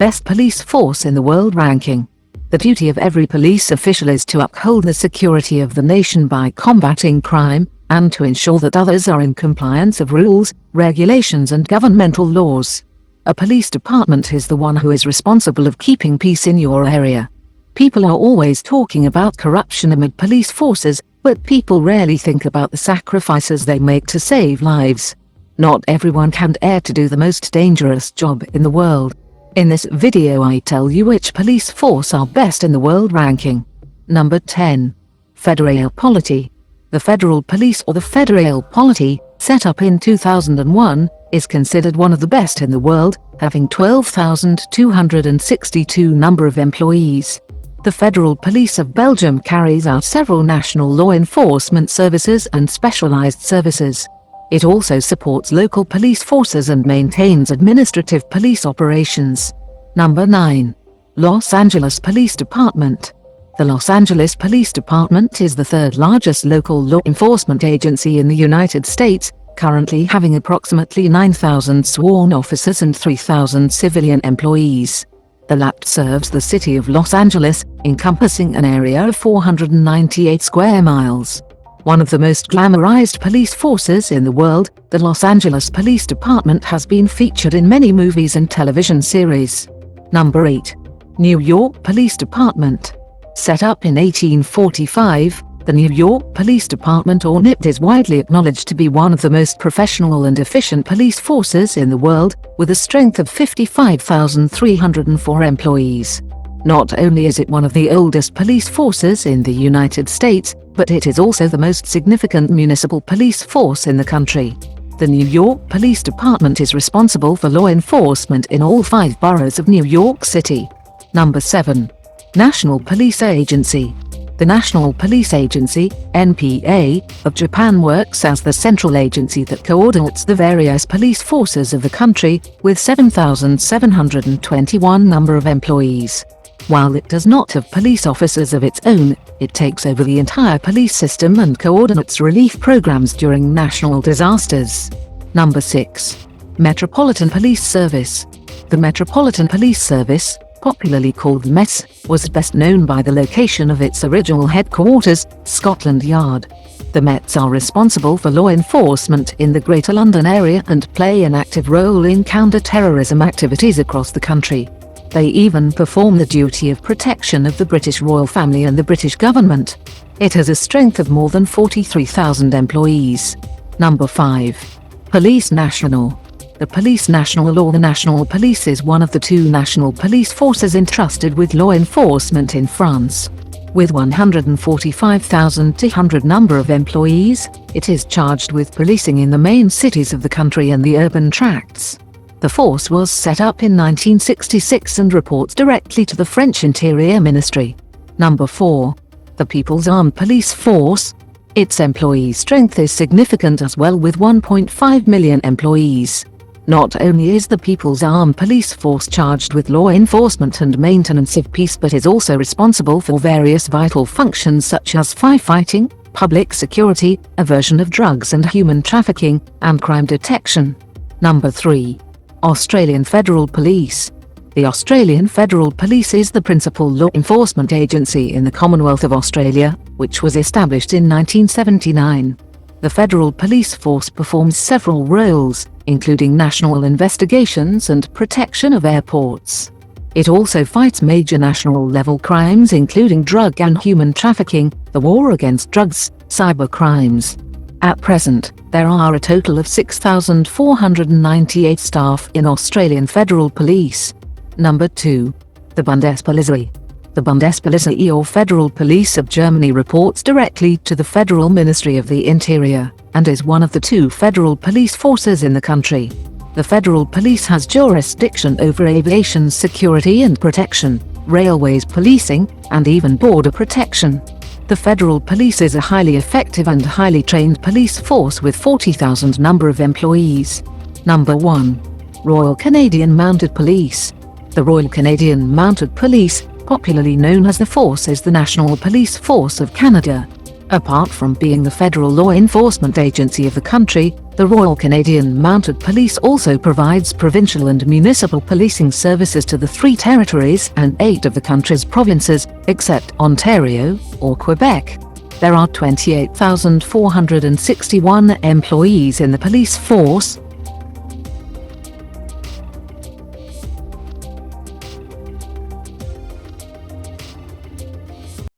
best police force in the world ranking. The duty of every police official is to uphold the security of the nation by combating crime, and to ensure that others are in compliance of rules, regulations and governmental laws. A police department is the one who is responsible of keeping peace in your area. People are always talking about corruption amid police forces, but people rarely think about the sacrifices they make to save lives. Not everyone can dare to do the most dangerous job in the world. In this video I tell you which police force are best in the world ranking. Number 10. Federal Polity. The Federal Police, or the Federal Polity, set up in 2001, is considered one of the best in the world, having 12,262 number of employees. The Federal Police of Belgium carries out several national law enforcement services and specialized services. It also supports local police forces and maintains administrative police operations. Number 9. Los Angeles Police Department. The Los Angeles Police Department is the third largest local law enforcement agency in the United States, currently having approximately 9,000 sworn officers and 3,000 civilian employees. The LAPD serves the city of Los Angeles, encompassing an area of 498 square miles. One of the most glamorized police forces in the world, the Los Angeles Police Department has been featured in many movies and television series. Number 8. New York Police Department. Set up in 1845, the New York Police Department, or NYPD, is widely acknowledged to be one of the most professional and efficient police forces in the world, with a strength of 55,304 employees. Not only is it one of the oldest police forces in the United States, but it is also the most significant municipal police force in the country. The New York Police Department is responsible for law enforcement in all 5 boroughs of New York City. Number 7. National Police Agency. The National Police Agency, NPA, of Japan works as the central agency that coordinates the various police forces of the country, with 7,721 number of employees. While it does not have police officers of its own, it takes over the entire police system and coordinates relief programs during national disasters. Number 6. Metropolitan Police Service. The Metropolitan Police Service, popularly called MES, was best known by the location of its original headquarters, Scotland Yard. The Mets are responsible for law enforcement in the Greater London area and play an active role in counter-terrorism activities across the country. They even perform the duty of protection of the British royal family and the British government. It has a strength of more than 43,000 employees. Number 5. Police National. The Police National, or the National Police, is one of the 2 national police forces entrusted with law enforcement in France. With 145,200 number of employees, it is charged with policing in the main cities of the country and the urban tracts. The force was set up in 1966 and reports directly to the French Interior Ministry. Number 4. The People's Armed Police Force. Its employee strength is significant as well, with 1.5 million employees. Not only is the People's Armed Police Force charged with law enforcement and maintenance of peace, but is also responsible for various vital functions such as firefighting, public security, aversion of drugs and human trafficking, and crime detection. Number 3. Australian Federal Police. The Australian Federal Police is the principal law enforcement agency in the Commonwealth of Australia, which was established in 1979. The Federal Police Force performs several roles, including national investigations and protection of airports. It also fights major national-level crimes including drug and human trafficking, the war against drugs, cyber crimes. At present, there are a total of 6,498 staff in Australian Federal Police. Number 2. The Bundespolizei. The Bundespolizei, or Federal Police of Germany, reports directly to the Federal Ministry of the Interior, and is one of the 2 federal police forces in the country. The Federal Police has jurisdiction over aviation security and protection, railways policing, and even border protection. The Federal Police is a highly effective and highly trained police force with 40,000 number of employees. Number 1. Royal Canadian Mounted Police. The Royal Canadian Mounted Police, popularly known as the Force, is the national police force of Canada. Apart from being the federal law enforcement agency of the country, The Royal Canadian Mounted Police also provides provincial and municipal policing services to the 3 territories and 8 of the country's provinces, except Ontario or Quebec. There are 28,461 employees in the police force,